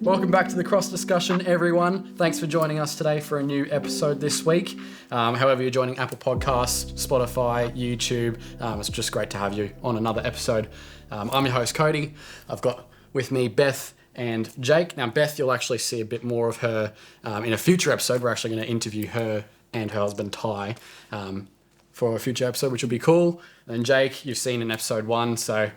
Welcome back to the Cross Discussion, everyone. Thanks for joining us today for a new episode this week. However you're joining Apple Podcasts, Spotify, YouTube, it's just great to have you on another episode. I'm your host, Cody. I've got with me Beth and Jake. Now, Beth, you'll actually see a bit more of her in a future episode. We're actually going to interview her and her husband, Ty, for a future episode, which will be cool. And Jake, you've seen in episode 1, so...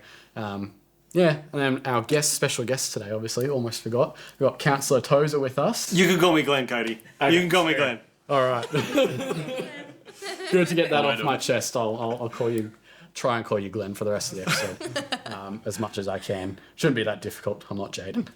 yeah, and then our special guest today, obviously, almost forgot. We've got Councillor Tozer with us. You can call me Glenn, Cody. Okay, you can call me Glenn. All right. Good to get that off my chest. I'll try and call you Glenn for the rest of the episode, as much as I can. Shouldn't be that difficult. I'm not Jaden.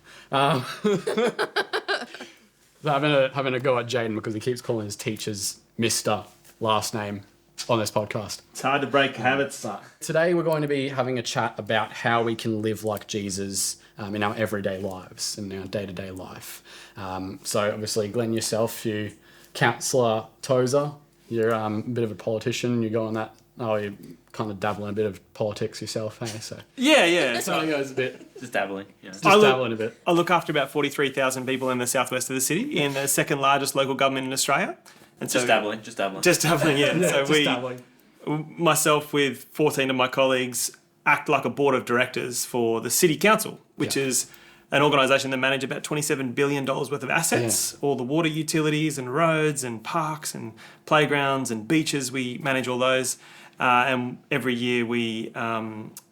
Having a go at Jaden because he keeps calling his teachers Mr. last name on this podcast. It's hard to break habits. Today we're going to be having a chat about how we can live like Jesus in our everyday lives, in our day-to-day life. So obviously, Glenn, yourself, you Councillor Tozer, you're a bit of a politician. You go on that. Oh, you kind of dabble in a bit of politics yourself, hey? So yeah. So it goes a bit. Just dabbling. Yeah. Dabbling a bit. I look after about 43,000 people in the southwest of the city, in the second largest local government in Australia. And Just dabbling. Yeah. So dabbling. Myself with 14 of my colleagues act like a board of directors for the City Council, which is an organisation that manages about $27 billion worth of assets, all the water utilities and roads and parks and playgrounds and beaches. We manage all those. And every year we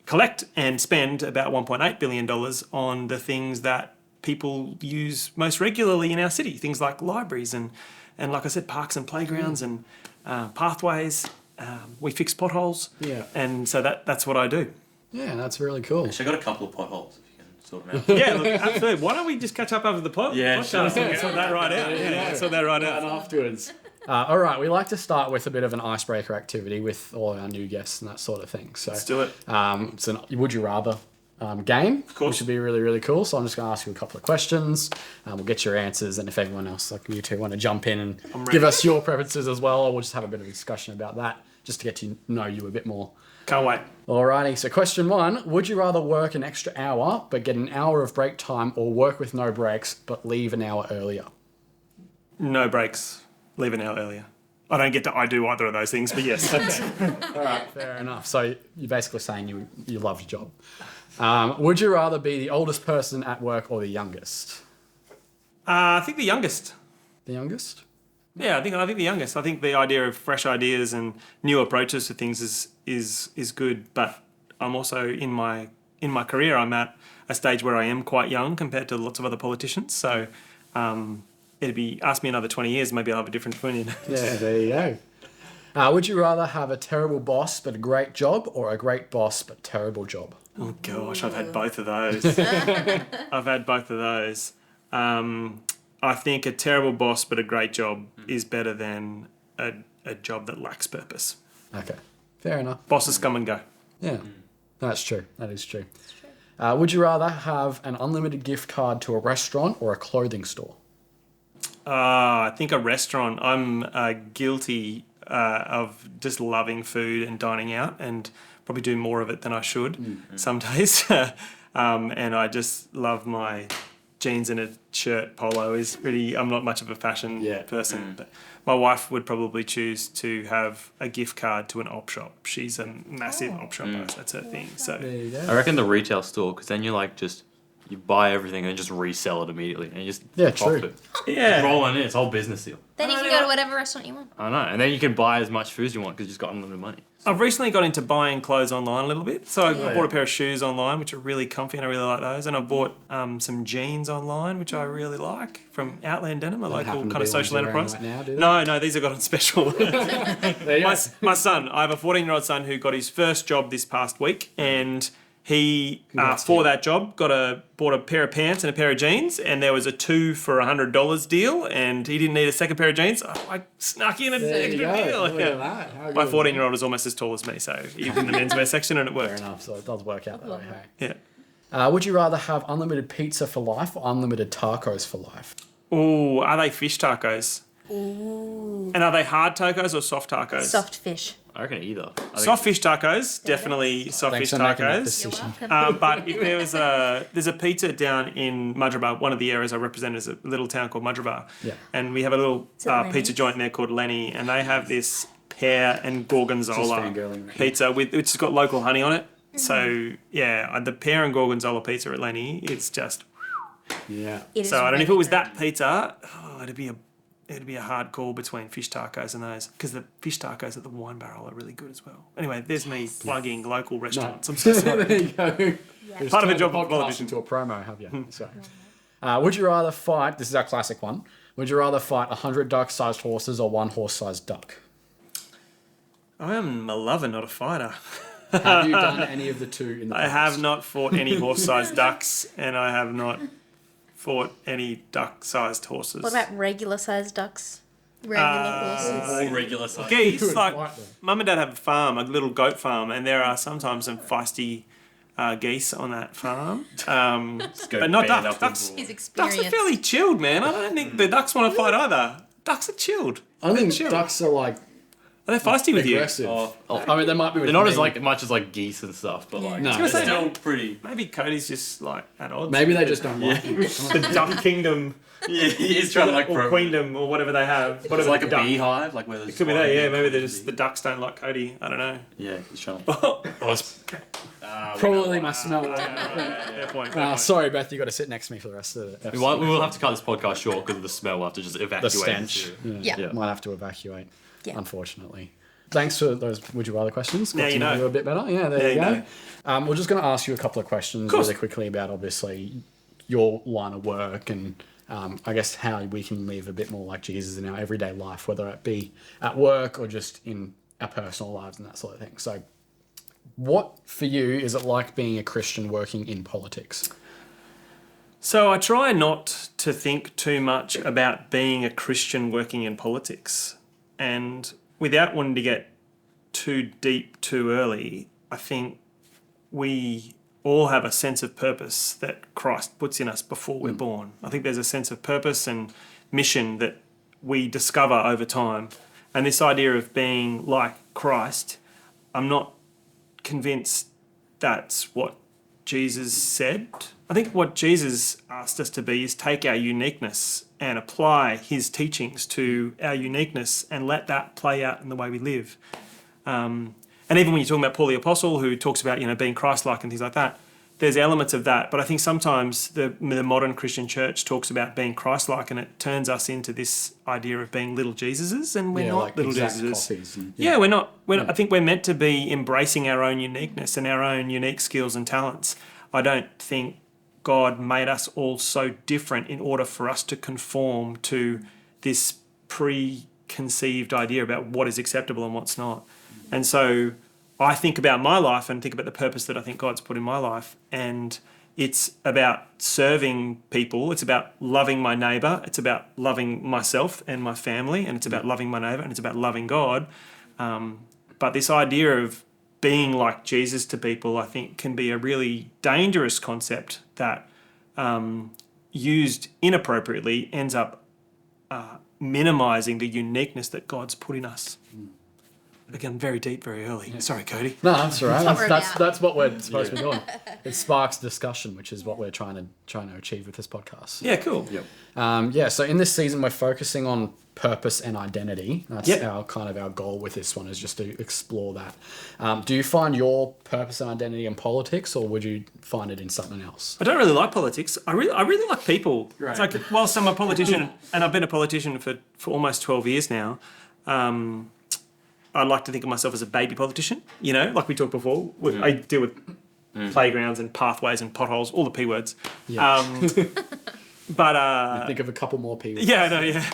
collect and spend about $1.8 billion on the things that people use most regularly in our city, things like libraries and like I said, parks and playgrounds and pathways. We fix potholes. Yeah. And so that's what I do. Yeah, that's really cool. Actually, I got a couple of potholes if you can sort them out. Yeah, look, absolutely. Why don't we just catch up over the podcast? Sort that right out. Sort that right out. And afterwards. All right, we like to start with a bit of an icebreaker activity with all our new guests and that sort of thing. So let's do it. It's an Would You Rather game, which would be really, really cool. So I'm just going to ask you a couple of questions. We'll get your answers, and if everyone else, like you two, want to jump in and give us your preferences as well, we'll just have a bit of a discussion about that, just to get to know you a bit more. Can't wait. Alrighty, so question 1, would you rather work an extra hour but get an hour of break time, or work with no breaks but leave an hour earlier? No breaks. Leave an hour earlier. I do either of those things, but yes. All right, fair enough. So you're basically saying you love your job. Would you rather be the oldest person at work or the youngest? I think the youngest. The youngest? Yeah, I think the youngest. I think the idea of fresh ideas and new approaches to things is good. But I'm also in my career, I'm at a stage where I am quite young compared to lots of other politicians. So ask me another 20 years, maybe I'll have a different opinion. Yeah, there you go. Would you rather have a terrible boss but a great job, or a great boss but terrible job? Oh gosh, I've had both of those. I think a terrible boss but a great job is better than a job that lacks purpose. Okay, fair enough. Bosses come and go. Yeah, that's true. That is true. Would you rather have an unlimited gift card to a restaurant or a clothing store? I think a restaurant. I'm guilty of just loving food and dining out, and probably do more of it than I should some days. And I just love my jeans and a shirt. Polo is really... I'm not much of a fashion person, but my wife would probably choose to have a gift card to an op shop. She's a massive op shopper. That's her thing. So there you go. I reckon the retail store, because then you buy everything and then just resell it immediately and you just profit. Yeah. Roll in, it's a whole business deal. Then you can go to whatever restaurant you want. I know, and then you can buy as much food as you want because you've just got unlimited money. I've recently got into buying clothes online a little bit. So I bought a pair of shoes online, which are really comfy, and I really like those. And I bought some jeans online, which I really like, from Outland Denim, a local kind of social enterprise. Right now, do they? No, these are got on special. My son, I have a 14-year-old son who got his first job this past week, and he, for that job, bought a pair of pants and a pair of jeans, and there was a 2 for $100 deal, and he didn't need a second pair of jeans. I snuck in an extra deal. Look at that. My 14-year-old is almost as tall as me, so he's in the menswear section, and it worked. Fair enough, so it does work out that way. Hey? Yeah. Would you rather have unlimited pizza for life or unlimited tacos for life? Ooh, are they fish tacos? Ooh. And are they hard tacos or soft tacos? Soft fish. I reckon either. Soft fish tacos, definitely soft Thanks fish for making that You're decision. welcome. But if there's a pizza down in Mudgeeraba, one of the areas I represent is a little town called Mudgeeraba. Yeah. And we have a little Is it Lenny's? pizza joint there called Lenny, and they have this pear and Just gorgonzola fangirling me. pizza which has got local honey on it. So yeah, the pear and gorgonzola pizza at Lenny, it's just. Yeah. It is So I don't know if it really was good. that pizza. It'd be a hard call between fish tacos and those, because the fish tacos at the Wine Barrel are really good as well. Anyway, there's me plugging local restaurants. I'm so sorry. There you go. Just Part of a turned job the of podcast politician. into a promo, have you? Sorry. Would you rather fight? This is our classic one. Would you rather fight 100 duck-sized horses or one horse-sized duck? I am a lover, not a fighter. Have you done any of the two in the I past? have not fought any horse-sized ducks, and I have not fought any duck-sized horses. What about regular sized ducks? Regular horses. All regular size. geese? would Like, fight them. Mum and Dad have a farm, a little goat farm, and there are sometimes some feisty geese on that farm. But not ducks. Ducks. His Ducks experience. are fairly chilled, man. I don't think the ducks want to fight either. Ducks are chilled. I think Chill. ducks are like Are they feisty with you? aggressive. Oh, I mean, they might be. With they're not me. as like much as like geese and stuff, but like No. they're say, still pretty. Maybe Cody's just like at odds. Maybe they just don't like them. the Duck Kingdom Yeah, he's trying to like or Queendom or whatever they have. It's Whatever like the a duck. beehive, like where there's. It could be that, yeah. Maybe they're just the ducks don't like Cody. I don't know. Yeah, he's trying to. Probably my smell. Fair point. Fair point. Sorry, Beth, you got to sit next to me for the rest of the episode. We will have to cut this podcast short because of the smell. We'll have to just evacuate. The stench. Yeah. Yeah. Might have to evacuate, Yeah. unfortunately. Thanks for those would you rather questions. Now Got to you know. you a bit better. Yeah, there Now you you go. We're just going to ask you a couple of questions course. really quickly about obviously your line of work and I guess how we can live a bit more like Jesus in our everyday life, whether it be at work or just in our personal lives and that sort of thing. So what for you is it like being a Christian working in politics? So I try not to think too much about being a Christian working in politics. And without wanting to get too deep too early, I think we all have a sense of purpose that Christ puts in us before we're born. I think there's a sense of purpose and mission that we discover over time. And this idea of being like Christ, I'm not convinced that's what Jesus said. I think what Jesus asked us to be is take our uniqueness and apply his teachings to our uniqueness and let that play out in the way we live. And even when you're talking about Paul the Apostle, who talks about being Christ-like and things like that, there's elements of that. But I think sometimes the modern Christian church talks about being Christ-like, and it turns us into this idea of being little Jesuses, and we're not like little exact Jesuses. copies and- Yeah, we're not. I think we're meant to be embracing our own uniqueness and our own unique skills and talents. I don't think God made us all so different in order for us to conform to this preconceived idea about what is acceptable and what's not. And so I think about my life and think about the purpose that I think God's put in my life. And it's about serving people. It's about loving my neighbour. It's about loving myself and my family. And it's about loving my neighbour. And it's about loving God. But this idea of being like Jesus to people, I think, can be a really dangerous concept that used inappropriately ends up minimising the uniqueness that God's put in us. Again, very deep, very early. Sorry, Cody. No, that's all right. what we're That's what we're supposed to be doing. It sparks discussion, which is what we're trying to achieve with this podcast. Yeah, cool. Yep. So in this season, we're focusing on purpose and identity. That's Yep. our goal with this one is just to explore that. Do you find your purpose and identity in politics, or would you find it in something else? I don't really like politics. I really like people. Right. It's like, whilst I'm a politician, and I've been a politician for almost 12 years now, I like to think of myself as a baby politician, like we talked before. I deal with playgrounds and pathways and potholes, all the P words. Yeah. But Think of a couple more people. yeah, I know, yeah.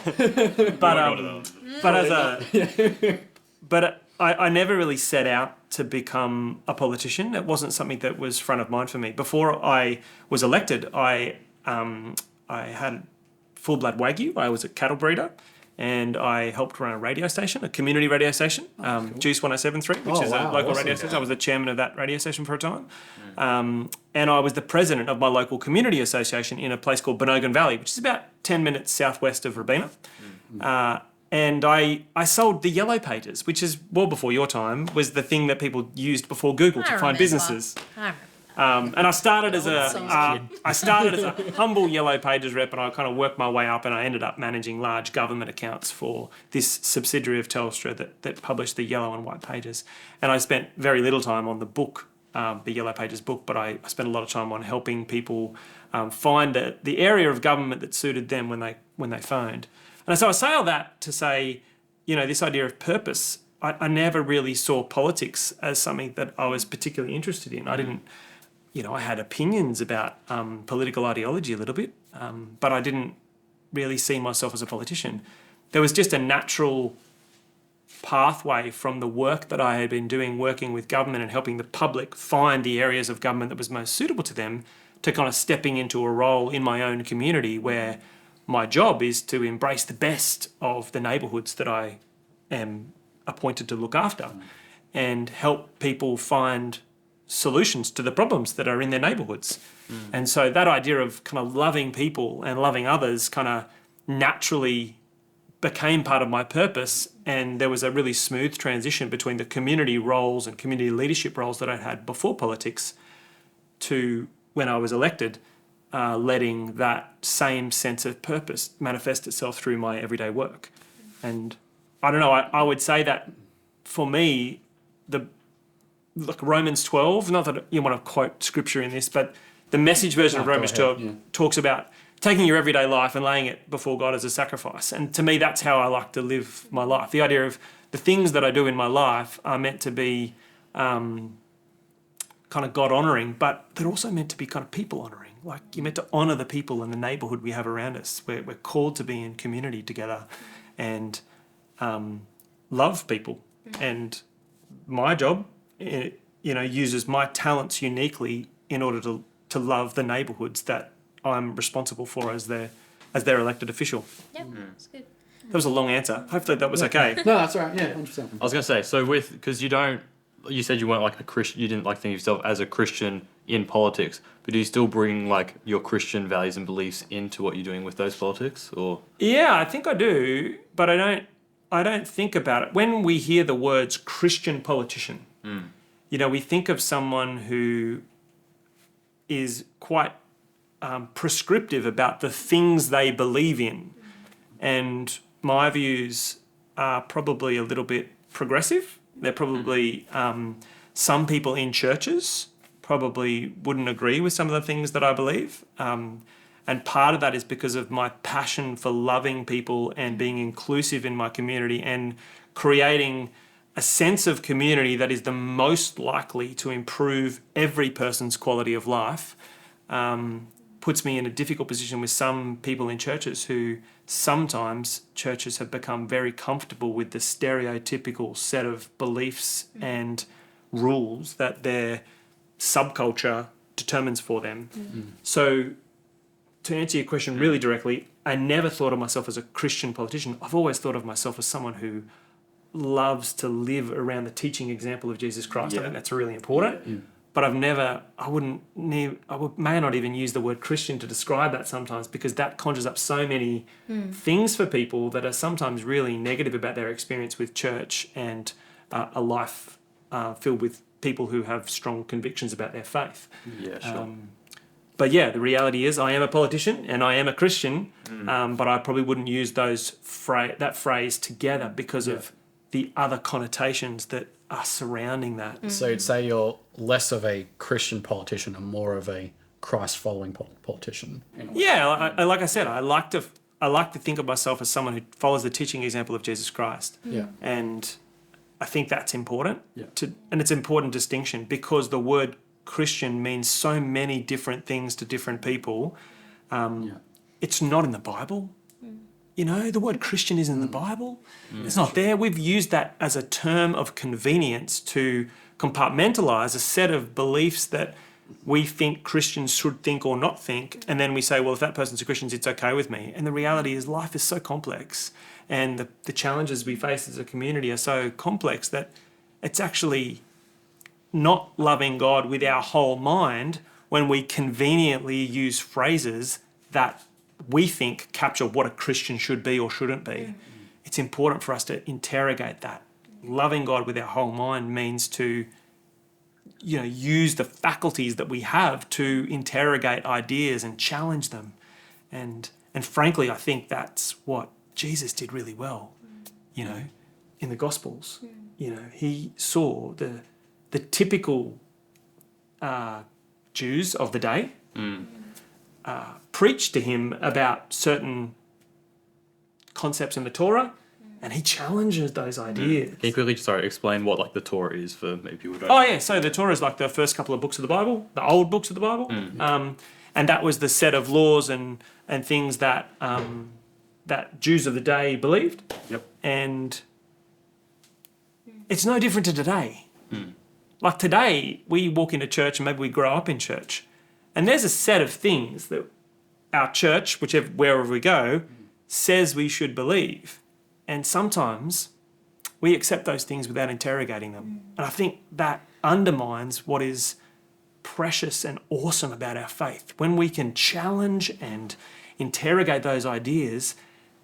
But I never really set out to become a politician. It wasn't something that was front of mind for me. Before I was elected, I had full blood Wagyu. I was a cattle breeder. And I helped run a radio station, a community radio station, Juice 107.3, which is a local radio station. I was the chairman of that radio station for a time. And I was the president of my local community association in a place called Benogan Valley, which is about 10 minutes southwest of Robina. And I sold the Yellow Pages, which is well before your time, was the thing that people used before Google to find businesses. I remember. And I started as a humble Yellow Pages rep, and I kind of worked my way up, and I ended up managing large government accounts for this subsidiary of Telstra that published the Yellow and White Pages. And I spent very little time on the book, the Yellow Pages book, but I spent a lot of time on helping people find the area of government that suited them when they phoned. And so I say all that to say, this idea of purpose, I never really saw politics as something that I was particularly interested in. I didn't, I had opinions about political ideology a little bit, but I didn't really see myself as a politician. There was just a natural pathway from the work that I had been doing, working with government and helping the public find the areas of government that was most suitable to them, to kind of stepping into a role in my own community where my job is to embrace the best of the neighbourhoods that I am appointed to look after and help people find solutions to the problems that are in their neighbourhoods. And so that idea of kind of loving people and loving others kind of naturally became part of my purpose, and there was a really smooth transition between the community roles and community leadership roles that I had before politics to when I was elected, letting that same sense of purpose manifest itself through my everyday work. And I don't know, I would say that for me, like Romans 12, not that you want to quote scripture in this, but the Message version of Romans 12 talks about taking your everyday life and laying it before God as a sacrifice. And to me, that's how I like to live my life. The idea of the things that I do in my life are meant to be kind of God-honouring, but they're also meant to be kind of people-honouring. Like, you're meant to honour the people in the neighbourhood we have around us. We're called to be in community together and love people. And my job, uses my talents uniquely in order to love the neighbourhoods that I'm responsible for as their elected official. Yep, that's good. That was a long answer. Hopefully that was okay. No, that's all right. Yeah, 100%. I was going to say, so because you said you weren't like a Christian, you didn't like think of yourself as a Christian in politics, but do you still bring like your Christian values and beliefs into what you're doing with those politics, or? Yeah, I think I do, but I don't think about it. When we hear the words Christian politician, we think of someone who is quite prescriptive about the things they believe in. And my views are probably a little bit progressive. They're probably, some people in churches probably wouldn't agree with some of the things that I believe. And part of that is because of my passion for loving people and being inclusive in my community and creating a sense of community that is the most likely to improve every person's quality of life. Puts me in a difficult position with some people in churches who sometimes churches have become very comfortable with the stereotypical set of beliefs and rules that their subculture determines for them. So to answer your question really directly, I never thought of myself as a Christian politician. I've always thought of myself as someone who loves to live around the teaching example of Jesus Christ. I think that's really important. But I may not even use the word Christian to describe that sometimes, because that conjures up so many things for people that are sometimes really negative about their experience with church and a life filled with people who have strong convictions about their faith. Yeah, sure. But yeah, the reality is I am a politician and I am a Christian, but I probably wouldn't use that phrase together because of the other connotations that are surrounding that. So you'd say you're less of a Christian politician and more of a Christ-following politician. Yeah, like I said, I like to think of myself as someone who follows the teaching example of Jesus Christ. Yeah. And I think that's important. Yeah. And it's an important distinction because the word Christian means so many different things to different people. It's not in the Bible. The word Christian isn't in the Bible. It's not there. We've used that as a term of convenience to compartmentalise a set of beliefs that we think Christians should think or not think. And then we say, well, if that person's a Christian, it's okay with me. And the reality is life is so complex and the challenges we face as a community are so complex that it's actually not loving God with our whole mind when we conveniently use phrases that we think capture what a Christian should be or shouldn't be. it's important for us to interrogate that. Loving God with our whole mind means to, use the faculties that we have to interrogate ideas and challenge them. And frankly, I think that's what Jesus did really well, in the Gospels. He saw the typical Jews of the day preach to him about certain concepts in the Torah, and he challenges those ideas. Can you quickly, explain what like the Torah is for maybe people who don't? Oh yeah, so the Torah is like the first couple of books of the Bible, the old books of the Bible, and that was the set of laws and things that that Jews of the day believed. Yep. And it's no different to today. Like today, we walk into church and maybe we grow up in church, and there's a set of things that our church, wherever we go, says we should believe. And sometimes we accept those things without interrogating them. And I think that undermines what is precious and awesome about our faith. When we can challenge and interrogate those ideas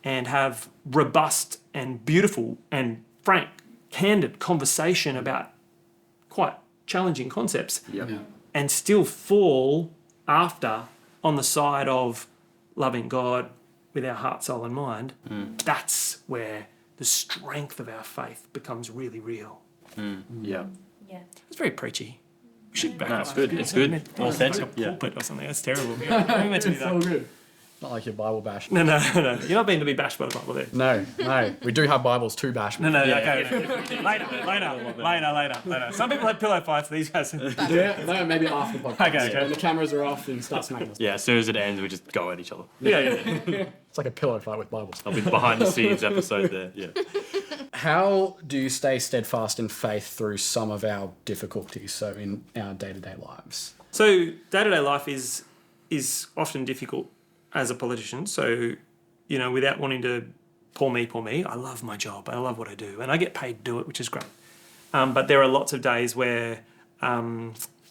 and have robust and beautiful and frank, candid conversation about quite challenging concepts, and still fall after on the side of loving God with our heart, soul and mind, that's where the strength of our faith becomes really real. Yeah. It's very preachy. We should back It's good. It's good. Authentic. Like a pulpit or something. That's terrible. We meant to do that. good. Not like your Bible bash. No. You're not being to be bashed by the Bible there. No. We do have Bibles to bash. No. Okay. Later. Some people have pillow fights. These guys. Yeah, no, maybe after the podcast. Okay. When the cameras are off, and start smacking us. Yeah, as soon as it ends, we just go at each other. Yeah. It's like a pillow fight with Bibles. I'll be behind the scenes episode there. Yeah. How do you stay steadfast in faith through some of our difficulties, so in our day-to-day lives? So day-to-day life is often difficult as a politician. So, without wanting to poor me, I love my job. I love what I do, and I get paid to do it, which is great. But there are lots of days where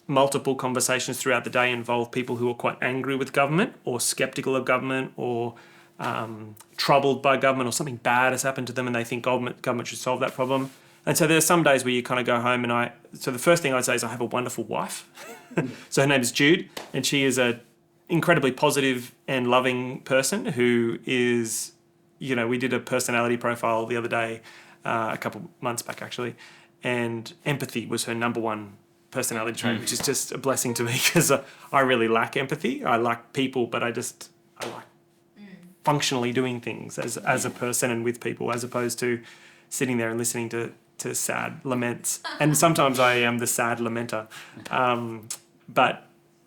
multiple conversations throughout the day involve people who are quite angry with government or sceptical of government or troubled by government, or something bad has happened to them and they think government should solve that problem. And so there's some days where you kind of go home so the first thing I'd say is I have a wonderful wife. So her name is Jude, and she is a incredibly positive and loving person who is, we did a personality profile the other day, a couple months back actually, and empathy was her number one personality trait, which is just a blessing to me because I really lack empathy. I like people, but I like functionally doing things as a person and with people, as opposed to sitting there and listening to sad laments. And sometimes I am the sad lamenter.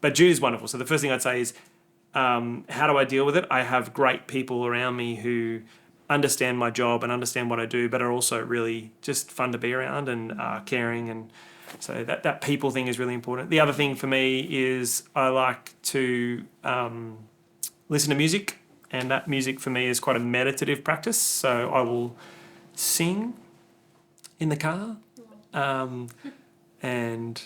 But Jude is wonderful. So the first thing I'd say is, how do I deal with it? I have great people around me who understand my job and understand what I do, but are also really just fun to be around and caring. And so that people thing is really important. The other thing for me is I like to listen to music, and that music for me is quite a meditative practice. So I will sing in the car, and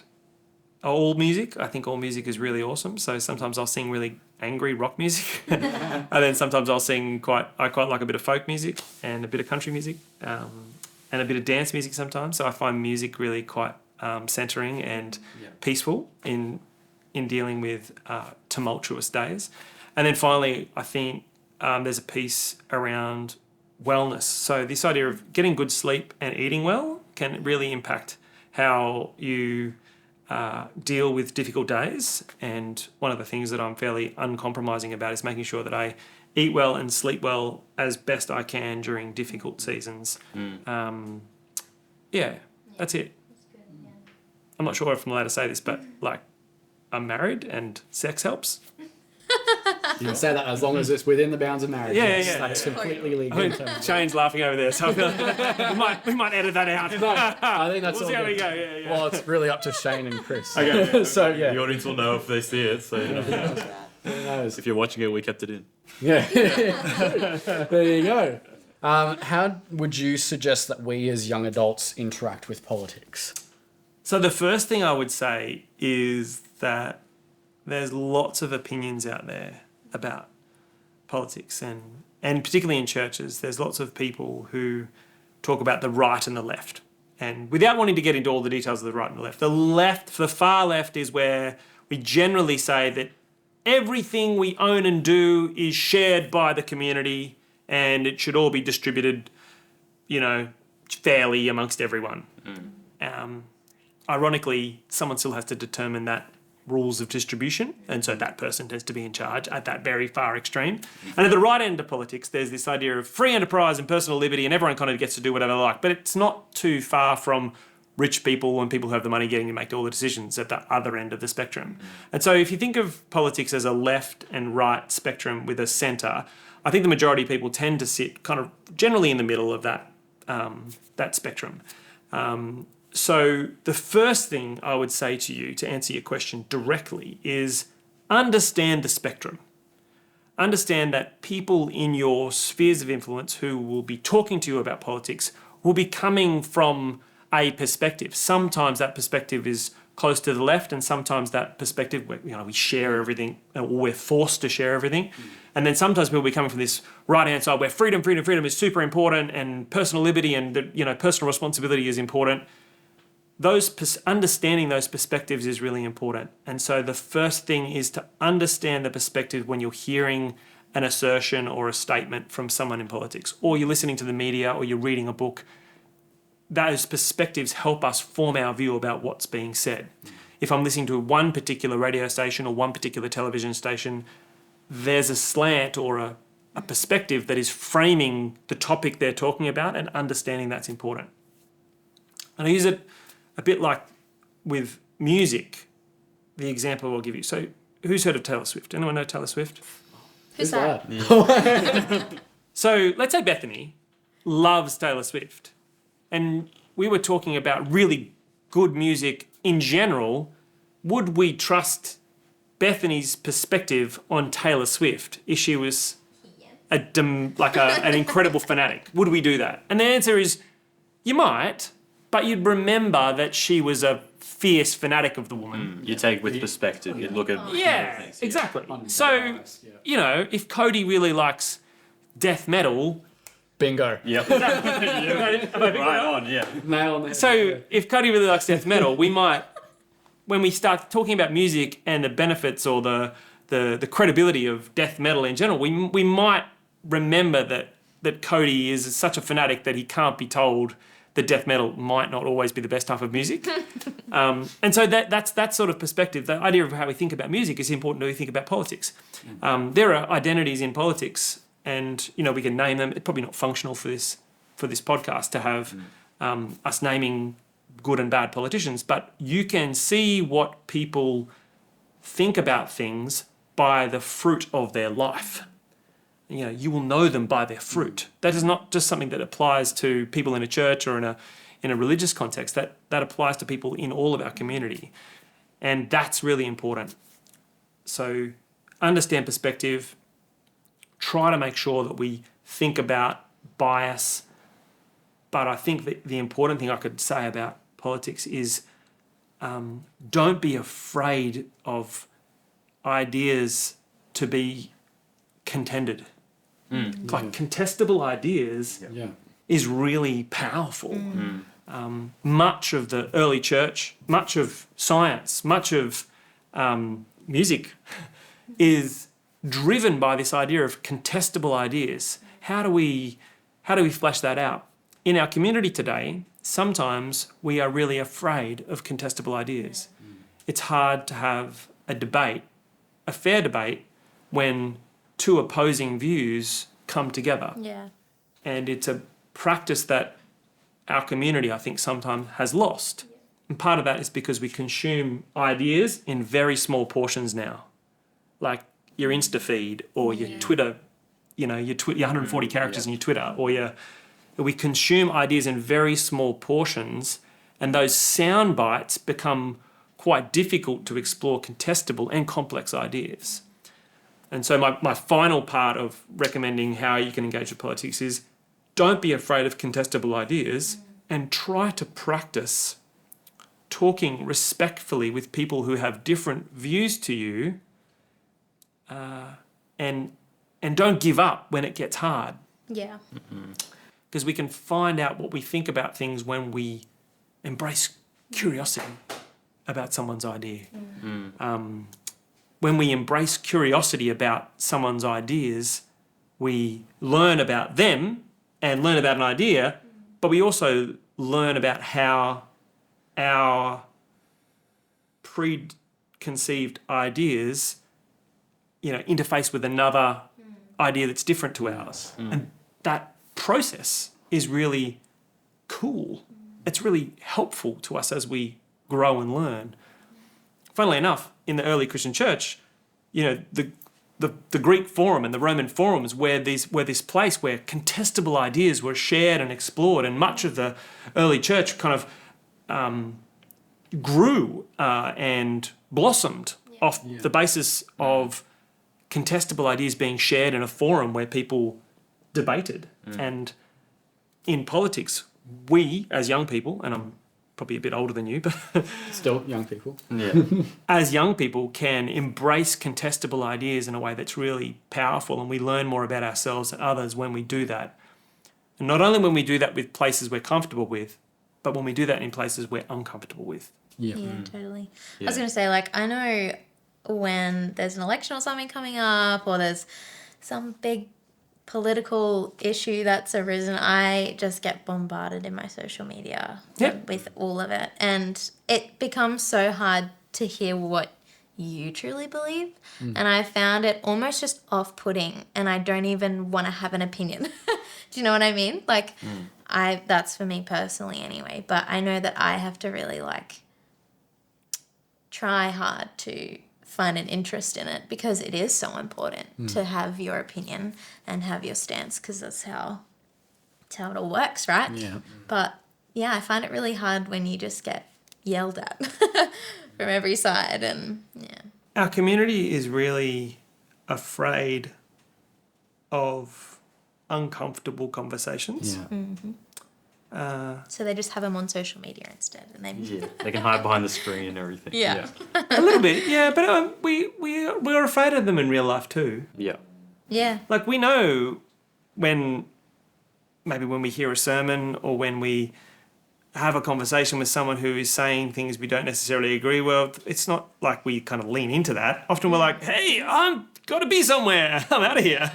all music. I think all music is really awesome. So sometimes I'll sing really angry rock music, and then sometimes I'll sing I quite like a bit of folk music and a bit of country music, and a bit of dance music sometimes. So I find music really quite centering and peaceful in dealing with tumultuous days. And then finally, I think there's a piece around wellness. So this idea of getting good sleep and eating well can really impact how you deal with difficult days. And one of the things that I'm fairly uncompromising about is making sure that I eat well and sleep well as best I can during difficult seasons. That's it. I'm not sure if I'm allowed to say this, but I'm married and sex helps. You can say that as long as it's within the bounds of marriage. Yeah. That's completely legal. Shane's laughing over there, so I feel like we might edit that out. No, I think that's We'll all see how we good. go. Yeah. Well, it's really up to Shane and Chris. Okay. So, yeah. The audience will know if they see it. So Who knows? if you're watching it, we kept it in. Yeah. There you go. How would you suggest that we as young adults interact with politics? So the first thing I would say is that there's lots of opinions out there about politics, and particularly in churches, there's lots of people who talk about the right and the left. And without wanting to get into all the details of the right and the left, the far left is where we generally say that everything we own and do is shared by the community and it should all be distributed, fairly amongst everyone. Ironically, someone still has to determine that rules of distribution, and so that person tends to be in charge at that very far extreme. And at the right end of politics, there's this idea of free enterprise and personal liberty, and everyone kind of gets to do whatever they like, but it's not too far from rich people and people who have the money getting to make all the decisions at the other end of the spectrum. And so if you think of politics as a left and right spectrum with a centre, I think the majority of people tend to sit kind of generally in the middle of that spectrum. So the first thing I would say to you to answer your question directly is understand the spectrum. Understand that people in your spheres of influence who will be talking to you about politics will be coming from a perspective. Sometimes that perspective is close to the left, and sometimes that perspective we share everything, or we're forced to share everything. And then sometimes people will be coming from this right-hand side where freedom is super important, and personal liberty and personal responsibility is important. Understanding those perspectives is really important. And so the first thing is to understand the perspective when you're hearing an assertion or a statement from someone in politics, or you're listening to the media, or you're reading a book. Those perspectives help us form our view about what's being said. If I'm listening to one particular radio station or one particular television station, there's a slant or a perspective that is framing the topic they're talking about, and understanding that's important. And I use it a bit like with music, the example I'll give you. So who's heard of Taylor Swift? Anyone know Taylor Swift? Who's that? Yeah. So let's say Bethany loves Taylor Swift, and we were talking about really good music in general. Would we trust Bethany's perspective on Taylor Swift if she was an incredible fanatic? Would we do that? And the answer is you might, but you'd remember that she was a fierce fanatic of the woman. You take with perspective. You look at things. Exactly. So, if Cody really likes death metal. Bingo. Yep. Right on, yeah. Nail on the head. So, if Cody really likes death metal, we might, when we start talking about music and the benefits or the credibility of death metal in general, we might remember that Cody is such a fanatic that he can't be told that death metal might not always be the best type of music. And so that's that sort of perspective. The idea of how we think about music is important when we think about politics. There are identities in politics, and we can name them. It's probably not functional for this podcast to have us naming good and bad politicians, but you can see what people think about things by the fruit of their life. You will know them by their fruit. That is not just something that applies to people in a church or in a religious context. That applies to people in all of our community. And that's really important. So understand perspective. Try to make sure that we think about bias. But I think that the important thing I could say about politics is don't be afraid of ideas to be contended. Like contestable ideas is really powerful. Much of the early church, much of science, much of music is driven by this idea of contestable ideas. How do we flesh that out? In our community today, sometimes we are really afraid of contestable ideas. It's hard to have a fair debate, when two opposing views come together. Yeah. And it's a practice that our community, I think, sometimes has lost. And part of that is because we consume ideas in very small portions now. Like your Insta feed or your Twitter, your 140 characters in your Twitter, or we consume ideas in very small portions, and those sound bites become quite difficult to explore contestable and complex ideas. And so my final part of recommending how you can engage with politics is don't be afraid of contestable ideas, and try to practice talking respectfully with people who have different views to you, and and don't give up when it gets hard. Yeah. Because we can find out what we think about things when we embrace curiosity about someone's idea. When we embrace curiosity about someone's ideas, we learn about them and learn about an idea, but we also learn about how our preconceived ideas, interface with another idea that's different to ours. And that process is really cool. It's really helpful to us as we grow and learn. Funnily enough, in the early Christian church, the Greek Forum and the Roman Forums were this place where contestable ideas were shared and explored, and much of the early church kind of grew and blossomed off the basis of contestable ideas being shared in a forum where people debated. And in politics, we as young people, and I'm probably a bit older than you, but Still young people. Yeah. as young people can embrace contestable ideas in a way that's really powerful, and we learn more about ourselves and others when we do that. And not only when we do that with places we're comfortable with, but when we do that in places we're uncomfortable with. Yeah. Yeah, totally. Yeah. I was going to say, I know when there's an election or something coming up, or there's some big political issue that's arisen, I just get bombarded in my social media with all of it. And it becomes so hard to hear what you truly believe. And I found it almost just off-putting, and I don't even want to have an opinion. Do you know what I mean? That's for me personally anyway, but I know that I have to really try hard to find an interest in it, because it is so important to have your opinion and have your stance, because that's how it all works, right? Yeah. But yeah, I find it really hard when you just get yelled at from every side, and yeah. Our community is really afraid of uncomfortable conversations. Yeah. So they just have them on social media instead, and then They can hide behind the screen and everything. Yeah. A little bit, yeah, but we're afraid of them in real life too. Yeah. yeah, We know when we hear a sermon, or when we have a conversation with someone who is saying things we don't necessarily agree with, it's not like we kind of lean into that. Often we're like, hey, I'm got to be somewhere. I'm out of here.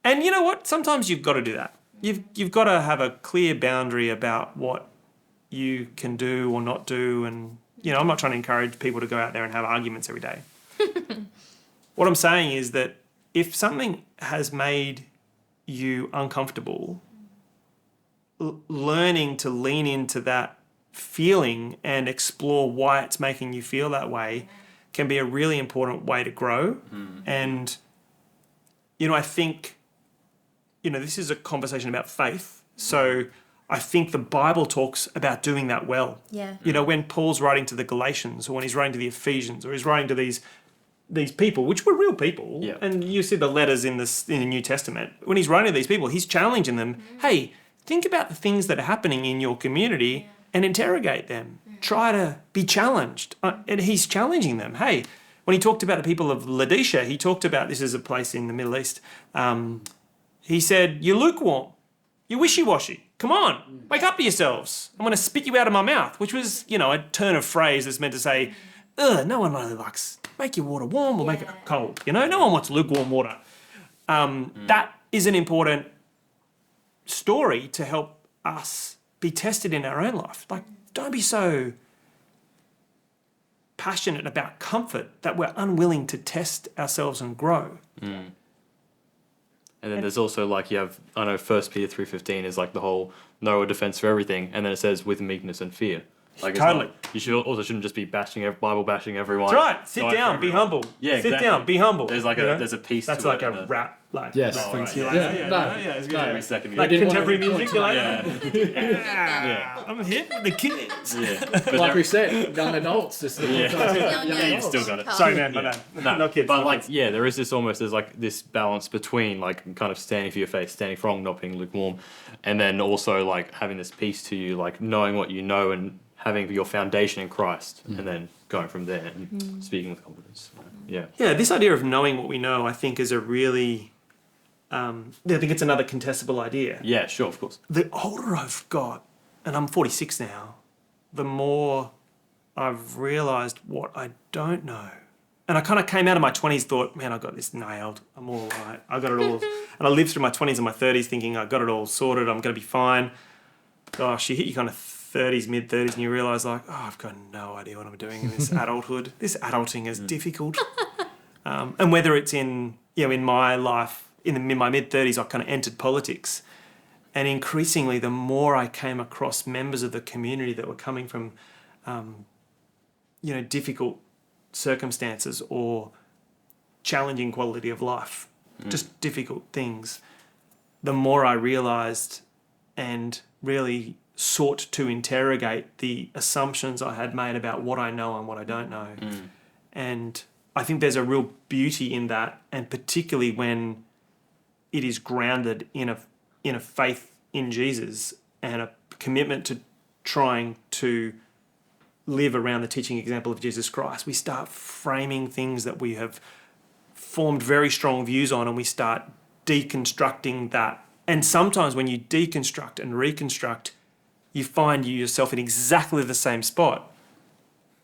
And you know what? Sometimes you've got to do that. You've got to have a clear boundary about what you can do or not do. And, I'm not trying to encourage people to go out there and have arguments every day. What I'm saying is that if something has made you uncomfortable, learning to lean into that feeling and explore why it's making you feel that way can be a really important way to grow. And, I think, this is a conversation about faith. So I think the Bible talks about doing that well. yeah, When Paul's writing to the Galatians, or when he's writing to the Ephesians, or he's writing to these people, which were real people, Yeah. and you see the letters in the New Testament, when he's writing to these people, he's challenging them, hey, think about the things that are happening in your community and interrogate them. Try to be challenged. And he's challenging them. Hey, when he talked about the people of Laodicea, he talked about, this is a place in the Middle East, he said, you're lukewarm, you're wishy-washy. Come on, wake up to yourselves. I'm going to spit you out of my mouth, which was, a turn of phrase that's meant to say, no one really likes, make your water warm or make it cold. No one wants lukewarm water. That is an important story to help us be tested in our own life. Don't be so passionate about comfort that we're unwilling to test ourselves and grow. And then there's also you have, I know 1 Peter 3:15 is the whole no defense for everything, and then it says with meekness and fear. Totally. You shouldn't just be Bible bashing everyone. That's right. Sit down, be humble. Yeah, Sit exactly. down, be humble. There's there's a piece That's to like it. a rap. Yes. Oh, right, You yeah. like that? Yeah, it's good. Every second. Like contemporary music, you like Yeah. that? I'm hip with the kids. Yeah. But Like we said, young adults. Just Yeah, you've still got it. Sorry, man, my bad. No kids. But there is this almost, there's this balance between kind of standing for your faith, standing strong, not being lukewarm, and then also having this peace to you, knowing what you know and having your foundation in Christ, and then going from there and speaking with confidence. Yeah. Yeah, this idea of knowing what we know, I think, is a really, I think it's another contestable idea. Yeah, sure, of course. The older I've got, and I'm 46 now, the more I've realised what I don't know. And I kind of came out of my 20s, thought, man, I got this nailed. I'm all right. I got it all. And I lived through my 20s and my 30s thinking I got it all sorted. I'm going to be fine. Gosh, you hit your kind of 30s, mid-30s, and you realise, like, oh, I've got no idea what I'm doing in this adulthood. This adulting is difficult. And whether it's in my life, in my mid-30s, I kind of entered politics. And increasingly, the more I came across members of the community that were coming from, difficult circumstances or challenging quality of life, just difficult things, the more I realised and really sought to interrogate the assumptions I had made about what I know and what I don't know. And I think there's a real beauty in that, and particularly when it is grounded in a faith in Jesus and a commitment to trying to live around the teaching example of Jesus Christ. We start framing things that we have formed very strong views on, and we start deconstructing that. And sometimes when you deconstruct and reconstruct, you find yourself in exactly the same spot.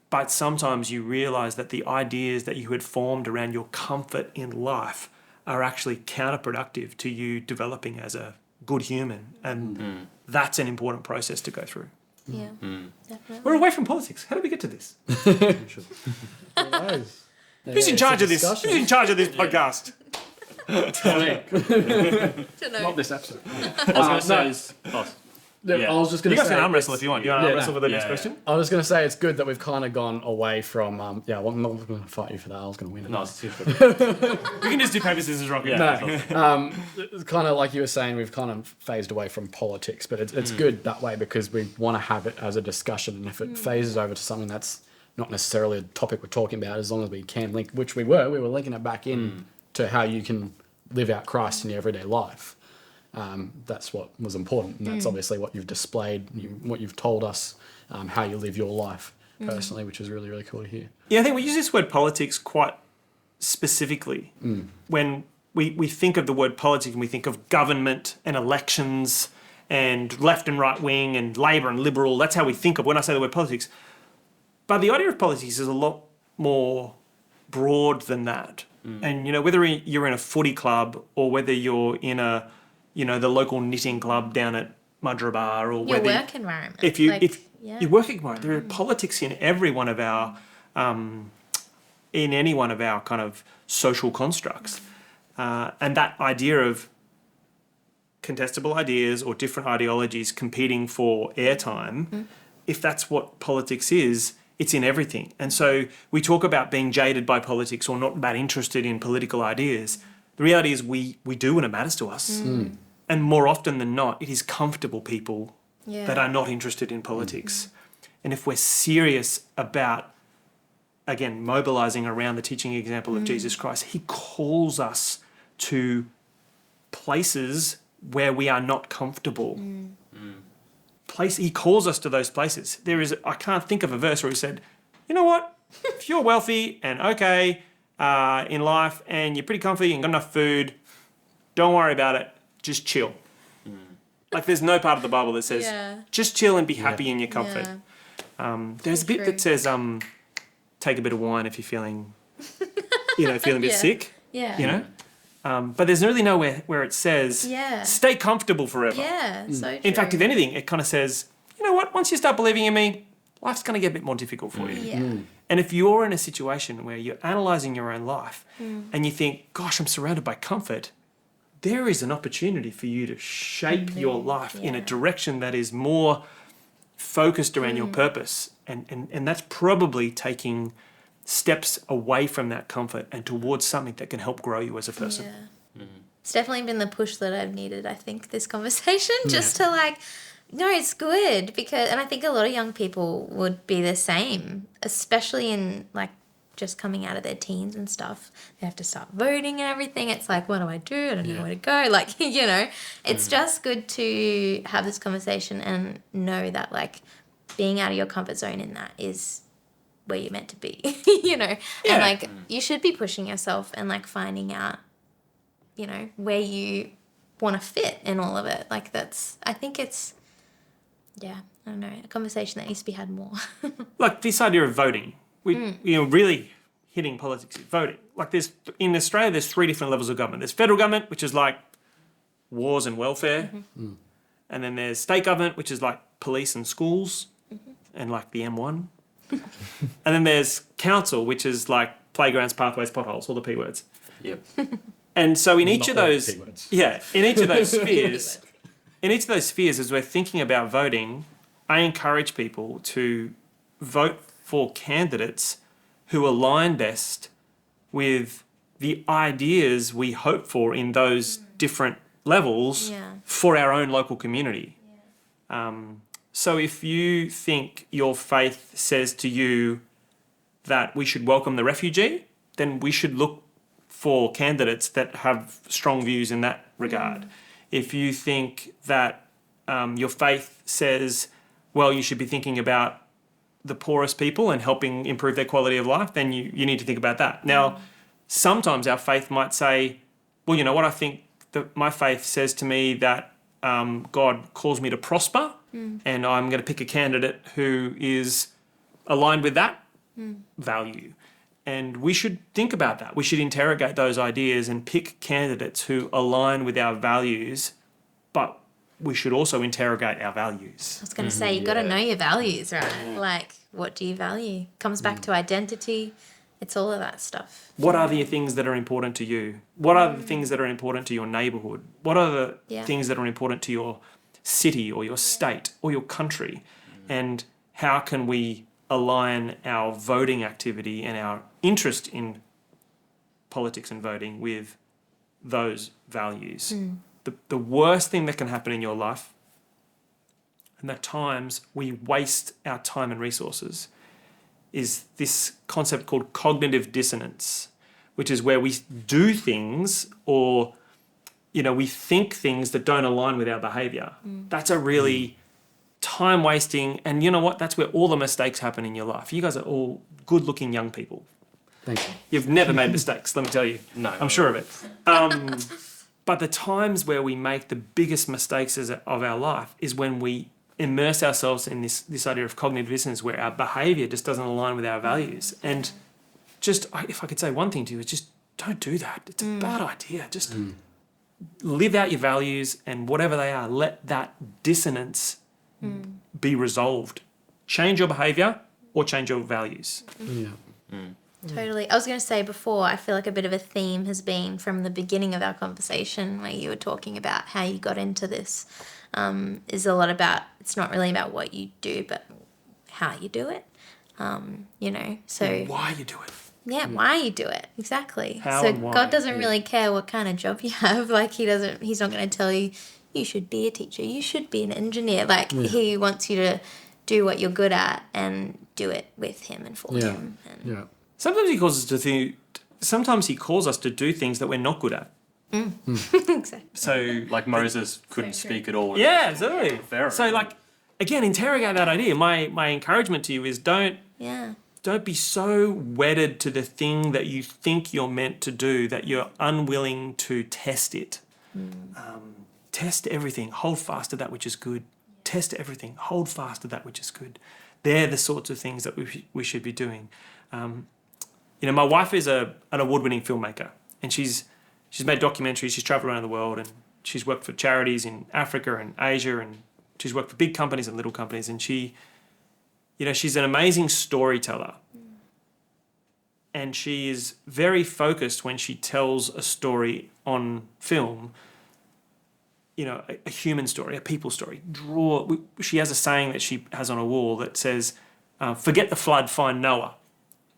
But sometimes you realise that the ideas that you had formed around your comfort in life are actually counterproductive to you developing as a good human. And that's an important process to go through. Yeah, definitely. We're away from politics. How did we get to this? Nice. Who's in charge of this? Who's in charge of this podcast? Not this episode. I was going to say I was just going You to guys say... can arm wrestle if you want. You want to arm wrestle for the next Yeah. question? I was going to say it's good that we've kind of gone away from... I'm not going to fight you for that. I was going to win it. No, it's too We can just do paper, scissors, rock. No. It's kind of like you were saying, we've kind of phased away from politics, but it's good that way because we want to have it as a discussion. And if it phases over to something that's not necessarily a topic we're talking about, as long as we can link, which we were linking it back in to how you can live out Christ in your everyday life. That's what was important, and that's obviously what you've displayed, what you've told us, how you live your life personally, which is really, really cool to hear. Yeah, I think we use this word politics quite specifically. When we think of the word politics and we think of government and elections and left and right wing and Labor and Liberal, that's how we think of when I say the word politics. But the idea of politics is a lot more broad than that. And, whether you're in a footy club or whether you're in the local knitting club down at Mudgeeraba or Your whether... work environment. If your work environment, there are politics in every one of our... in any one of our kind of social constructs. And that idea of contestable ideas or different ideologies competing for airtime, if that's what politics is, it's in everything. And so we talk about being jaded by politics or not that interested in political ideas. The reality is we do when it matters to us. And more often than not, it is comfortable people that are not interested in politics. And if we're serious about, again, mobilising around the teaching example of Jesus Christ, he calls us to places where we are not comfortable. He calls us to those places. I can't think of a verse where he said, you know what, if you're wealthy and okay in life and you're pretty comfy and got enough food, don't worry about it, just chill. Like there's no part of the Bible that says, just chill and be happy in your comfort. There's a bit that says, take a bit of wine if you're feeling, feeling a bit sick. But there's really nowhere where it says, stay comfortable forever. So true. In fact, if anything, it kind of says, you know what, once you start believing in me, life's going to get a bit more difficult for you. And if you're in a situation where you're analysing your own life and you think, gosh, I'm surrounded by comfort, there is an opportunity for you to shape your life in a direction that is more focused around your purpose. And that's probably taking steps away from that comfort and towards something that can help grow you as a person. It's definitely been the push that I've needed, I think, this conversation, just to no, it's good and I think a lot of young people would be the same, especially in just coming out of their teens and stuff. They have to start voting and everything. It's like, what do I do? I don't know where to go. It's just good to have this conversation and know that being out of your comfort zone in that is where you're meant to be, you know? Yeah. And like, you should be pushing yourself and like finding out, you know, where you want to fit in all of it. Like I think it's, I don't know, a conversation that needs to be had more. Like this idea of voting, really hitting politics is voting. Like in Australia, there's 3 different levels of government. There's federal government, which is like wars and welfare. And then there's state government, which is like police and schools and like the M1. And then there's council, which is like playgrounds, pathways, potholes, all the P words. Yep. And so in each Not of all the those, P words. in each of those spheres, as we're thinking about voting, I encourage people to vote for candidates who align best with the ideas we hope for in those different levels for our own local community. So if you think your faith says to you that we should welcome the refugee, then we should look for candidates that have strong views in that regard. If you think that your faith says, well, you should be thinking about the poorest people and helping improve their quality of life, then you need to think about that. Now, sometimes our faith might say, well, you know what, I think that my faith says to me that God calls me to prosper, and I'm going to pick a candidate who is aligned with that value. And we should think about that. We should interrogate those ideas and pick candidates who align with our values, but we should also interrogate our values. I was going to say, you got to know your values, right? Like, what do you value? Comes back to identity. It's all of that stuff. What are the things that are important to you? What are the things that are important to your neighbourhood? What are the things that are important to your city or your state or your country? And how can we align our voting activity and our interest in politics and voting with those values? The worst thing that can happen in your life, and at times we waste our time and resources, is this concept called cognitive dissonance, which is where we do things or, we think things that don't align with our behaviour. That's a really time wasting, and you know what? That's where all the mistakes happen in your life. You guys are all good looking young people. Thank you. You've never made mistakes, let me tell you. No. I'm sure of it. But the times where we make the biggest mistakes of our life is when we immerse ourselves in this idea of cognitive dissonance, where our behaviour just doesn't align with our values. And just, if I could say one thing to you, is just don't do that. It's a bad idea. Just live out your values, and whatever they are, let that dissonance be resolved. Change your behaviour or change your values. Totally. I was going to say before, I feel like a bit of a theme has been from the beginning of our conversation where you were talking about how you got into this, is a lot about, it's not really about what you do, but how you do it, so... Why you do it. Yeah, why you do it. Exactly. How so and why. God doesn't really care what kind of job you have. Like, he's not going to tell you, you should be a teacher, you should be an engineer. Like, he wants you to do what you're good at and do it with him and for him. And Sometimes he calls us to do things that we're not good at. Exactly. So, Like Moses couldn't speak at all. yeah, absolutely. Pharaoh. So, again, interrogate that idea. My encouragement to you is don't be so wedded to the thing that you think you're meant to do that you're unwilling to test it. Test everything. Hold fast to that which is good. Test everything. Hold fast to that which is good. They're the sorts of things that we should be doing. My wife is an award-winning filmmaker, and she's made documentaries. She's travelled around the world, and she's worked for charities in Africa and Asia, and she's worked for big companies and little companies. And she's an amazing storyteller, and she is very focused when she tells a story on film. A human story, a people story. She has a saying that she has on a wall that says, "Forget the flood, find Noah."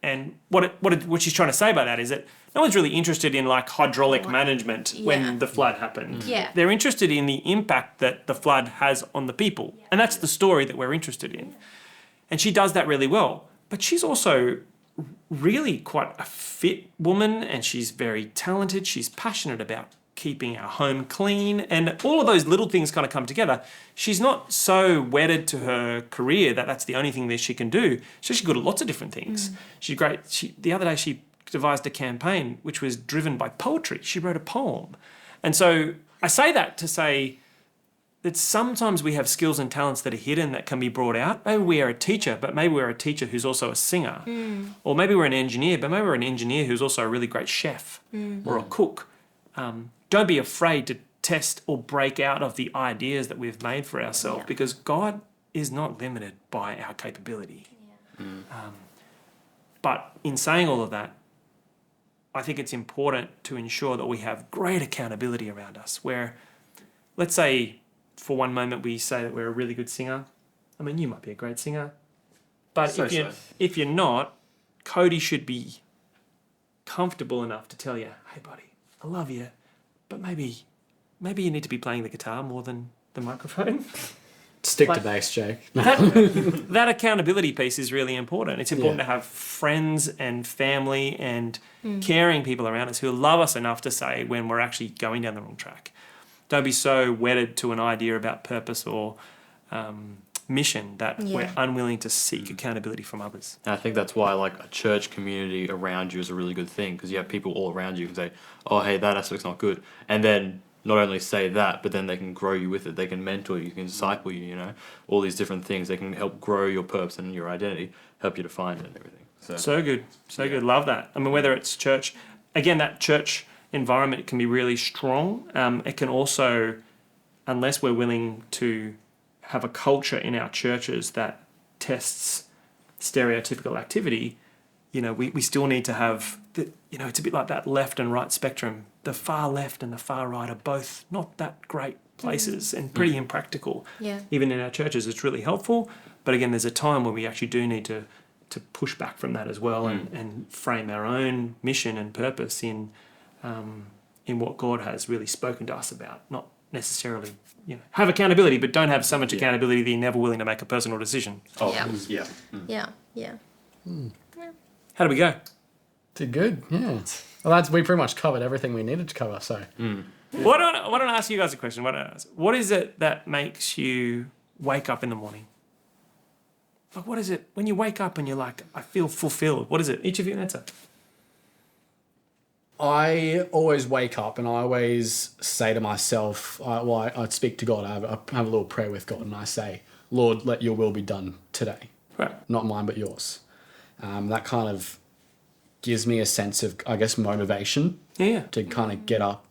And what she's trying to say by that is that no one's really interested in hydraulic management when the flood happened. Yeah. They're interested in the impact that the flood has on the people. And that's the story that we're interested in. And she does that really well. But she's also really quite a fit woman, and she's very talented. She's passionate about keeping our home clean, and all of those little things kind of come together. She's not so wedded to her career that that's the only thing that she can do. She's actually good at lots of different things. She's great. The other day she devised a campaign which was driven by poetry. She wrote a poem. And so I say that to say that sometimes we have skills and talents that are hidden that can be brought out. Maybe we are a teacher, but maybe we're a teacher who's also a singer. Or maybe we're an engineer, but maybe we're an engineer who's also a really great chef or a cook. Don't be afraid to test or break out of the ideas that we've made for ourselves, because God is not limited by our capability. But in saying all of that, I think it's important to ensure that we have great accountability around us, where, let's say, for one moment we say that we're a really good singer. I mean, you might be a great singer, but if you're not, Cody should be comfortable enough to tell you, hey buddy, I love you, but maybe you need to be playing the guitar more than the microphone. Stick to bass, Jake. That accountability piece is really important. It's important to have friends and family and caring people around us who love us enough to say when we're actually going down the wrong track. Don't be so wedded to an idea about purpose or mission that we're unwilling to seek accountability from others. And I think that's why like a church community around you is a really good thing, because you have people all around you who say, oh, hey, that aspect's not good. And then not only say that, but then they can grow you with it. They can mentor you, can disciple you, all these different things. They can help grow your purpose and your identity, help you define it and everything. So good. Good. Love that. I mean, whether it's church, again, that church environment can be really strong. It can also, unless we're willing to have a culture in our churches that tests stereotypical activity, we still need to have, it's a bit like that left and right spectrum. The far left and the far right are both not that great places and pretty impractical. Yeah. Even in our churches, it's really helpful. But again, there's a time where we actually do need to push back from that as well and frame our own mission and purpose in what God has really spoken to us about. Not necessarily, have accountability, but don't have so much accountability that you're never willing to make a personal decision. Yeah. How do we go? Did good, yeah. Well, we pretty much covered everything we needed to cover, so. Why don't I ask you guys a question? What is it that makes you wake up in the morning? Like, what is it when you wake up and you're like, I feel fulfilled? What is it? Each of you answer. I always wake up and I always say to myself, I speak to God. I have a little prayer with God and I say, Lord, let your will be done today. Right. Not mine, but yours. That kind of gives me a sense of, I guess, motivation to kind of get up,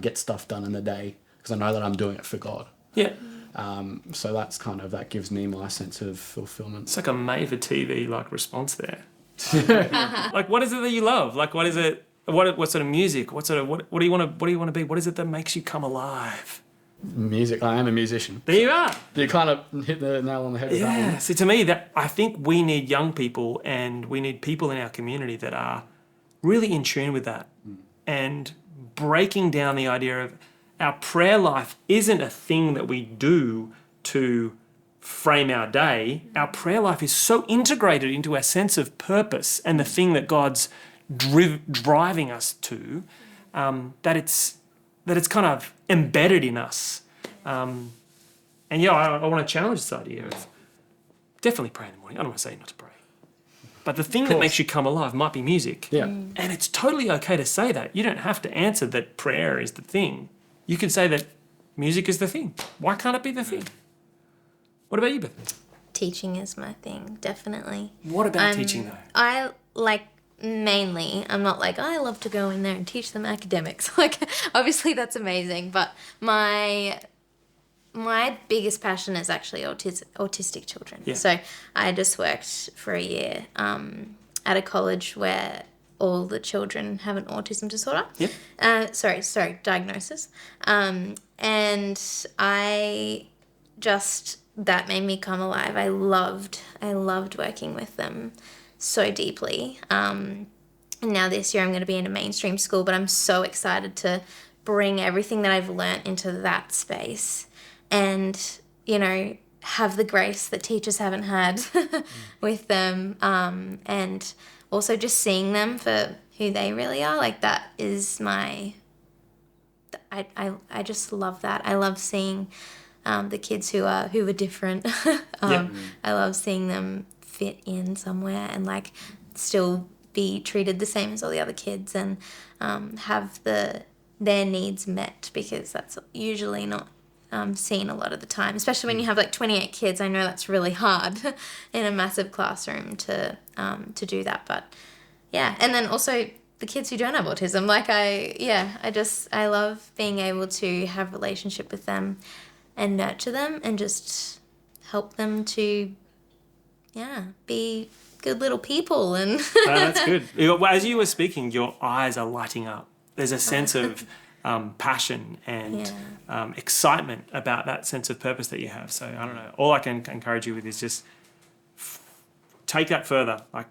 get stuff done in the day, because I know that I'm doing it for God. Yeah. So that gives me my sense of fulfillment. It's like a made for TV like response there. Like, what is it that you love? Like, what is it? What sort of music? What do you want to be? What is it that makes you come alive? Music. I am a musician. There you are. You kind of hit the nail on the head with that one. See, to me, I think we need young people and we need people in our community that are really in tune with that and breaking down the idea of our prayer life isn't a thing that we do to frame our day. Our prayer life is so integrated into our sense of purpose and the thing that God's driving us to, that it's kind of embedded in us. I want to challenge this idea of definitely pray in the morning. I don't want to say not to pray. But the thing that makes you come alive might be music. Yeah. And it's totally okay to say that. You don't have to answer that prayer is the thing. You can say that music is the thing. Why can't it be the thing? What about you, Beth? Teaching is my thing, definitely. What about teaching, though? Mainly, I'm not like, I love to go in there and teach them academics. Like, obviously that's amazing, but my biggest passion is actually autistic children. Yeah. So I just worked for a year at a college where all the children have an autism disorder. Yeah. Diagnosis. And that made me come alive. I loved working with them so deeply. And now this year I'm going to be in a mainstream school, but I'm so excited to bring everything that I've learnt into that space and, have the grace that teachers haven't had with them. And also just seeing them for who they really are. Like, that is my I just love that. I love seeing the kids who are different. I love seeing them fit in somewhere and like still be treated the same as all the other kids and have their needs met, because that's usually not seen a lot of the time, especially when you have like 28 kids. I know that's really hard in a massive classroom to do that, but yeah. And then also the kids who don't have autism, like I love being able to have a relationship with them and nurture them and just help them to be good little people. And that's good. As you were speaking, your eyes are lighting up. There's a sense of passion and excitement about that sense of purpose that you have. So I don't know. All I can encourage you with is just take that further. Like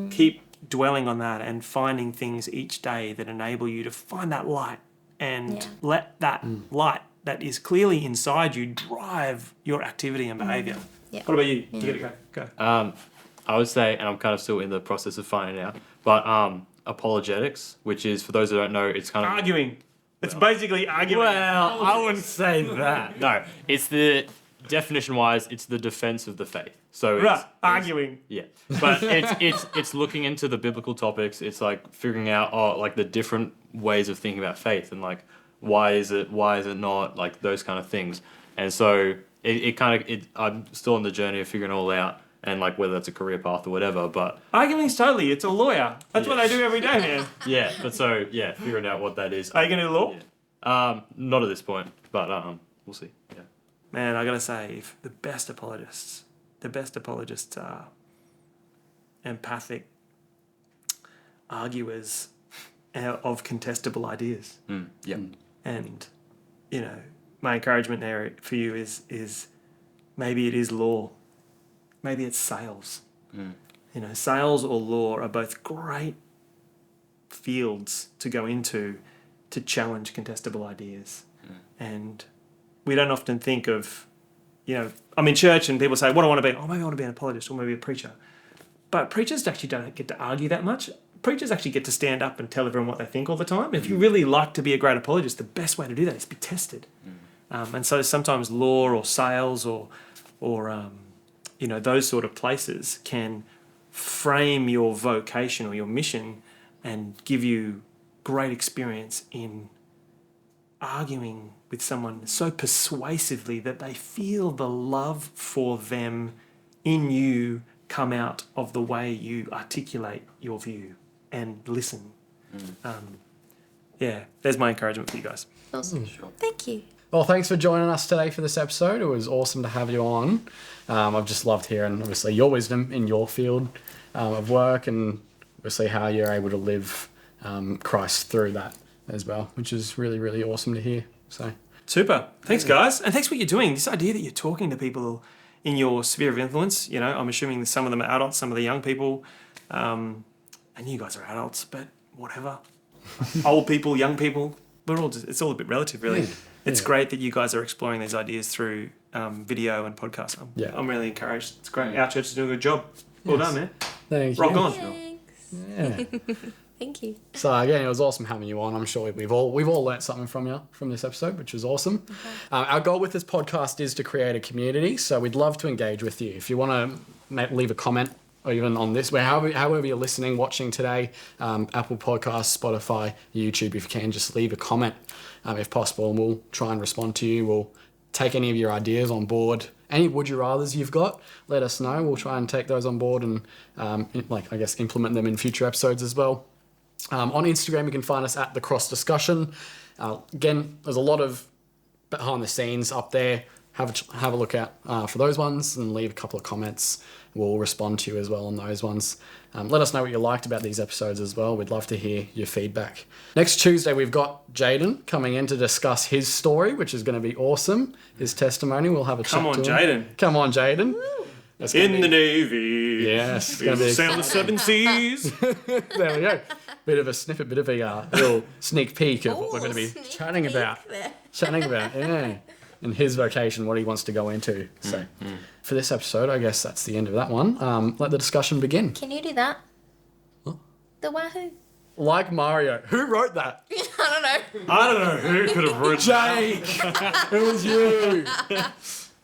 keep dwelling on that and finding things each day that enable you to find that light and let that light that is clearly inside you drive your activity and behaviour. What about you? You gotta go. I would say, and I'm kind of still in the process of finding out, but apologetics, which is, for those who don't know, it's kind of Arguing. It's basically arguing. Well, I wouldn't say that. No, it's the definition-wise, it's the defense of the faith. So it's arguing. Yeah, but it's looking into the biblical topics. It's like figuring out like the different ways of thinking about faith and like why is it not, like those kind of things. And so I'm still on the journey of figuring it all out, and like whether that's a career path or whatever. But arguing's totally, it's a lawyer. That's what they do every day, man. Yeah, but so figuring out what that is. Are you gonna do law? Yeah. Not at this point, but we'll see. Yeah. Man, I gotta say, if the best apologists are empathic arguers of contestable ideas. Yeah. And, my encouragement there for you is maybe it is law. Maybe it's sales. Sales or law are both great fields to go into to challenge contestable ideas. And we don't often think of, I'm in church and people say, what do I want to be? Oh, maybe I want to be an apologist or maybe a preacher. But preachers actually don't get to argue that much. Preachers actually get to stand up and tell everyone what they think all the time. If you really like to be a great apologist, the best way to do that is be tested. And so sometimes law or sales or those sort of places can frame your vocation or your mission and give you great experience in arguing with someone so persuasively that they feel the love for them in you come out of the way you articulate your view and listen. There's my encouragement for you guys. Awesome. Sure. Thank you. Well, thanks for joining us today for this episode. It was awesome to have you on. I've just loved hearing, obviously, your wisdom in your field of work and obviously how you're able to live Christ through that as well, which is really, really awesome to hear. So super. Thanks, guys. And thanks for what you're doing. This idea that you're talking to people in your sphere of influence, I'm assuming that some of them are adults, some of the young people, and you guys are adults, but whatever. Old people, young people, it's all a bit relative, really. It's great that you guys are exploring these ideas through video and podcasts. I'm really encouraged. It's great. Our church is doing a good job. Well done, man. Thank you. Rock on. Thanks. Yeah. Thank you. So again, it was awesome having you on. I'm sure we've all learnt something from you from this episode, which is awesome. Our goal with this podcast is to create a community, so we'd love to engage with you. If you want to leave a comment, or even on this, however you're listening, watching today, Apple Podcasts, Spotify, YouTube, if you can, just leave a comment if possible, and we'll try and respond to you. We'll take any of your ideas on board. Any would you rathers you've got, let us know. We'll try and take those on board and implement them in future episodes as well. On Instagram, you can find us at The Cross Discussion. Again, there's a lot of behind the scenes up there. Have a look out for those ones and leave a couple of comments. We'll respond to you as well on those ones. Let us know what you liked about these episodes as well. We'd love to hear your feedback. Next Tuesday, we've got Jaden coming in to discuss his story, which is going to be awesome. His testimony. We'll have a chat to him. Come on, Jaden. In the Navy. Yes. We will sail the seven seas. There we go. Bit of a snippet, bit of a little sneak peek of what we're going to be chatting about. Yeah. And his vocation, what he wants to go into. So for this episode, I guess that's the end of that one. Let the discussion begin. Can you do that? What? The Wahoo. Like Mario. Who wrote that? I don't know who could have written Jake! It was you!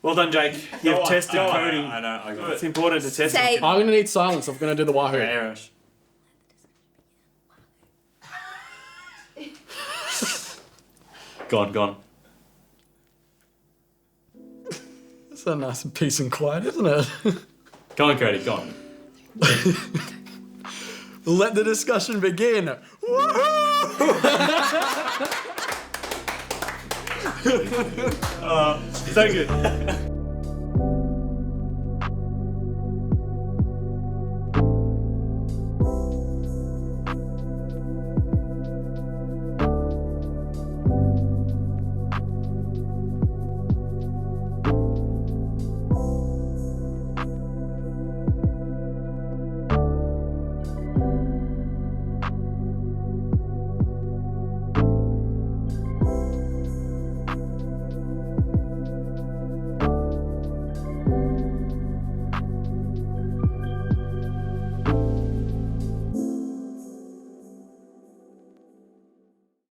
Well done, Jake. You've tested Cody. I know. I got It's it. important to test Say- him. I'm gonna need silence. I'm gonna do the wahoo. Irish. Gone. It's a nice peace and quiet, isn't it? Go on, Cody, go on. Let the discussion begin. Woohoo! So good.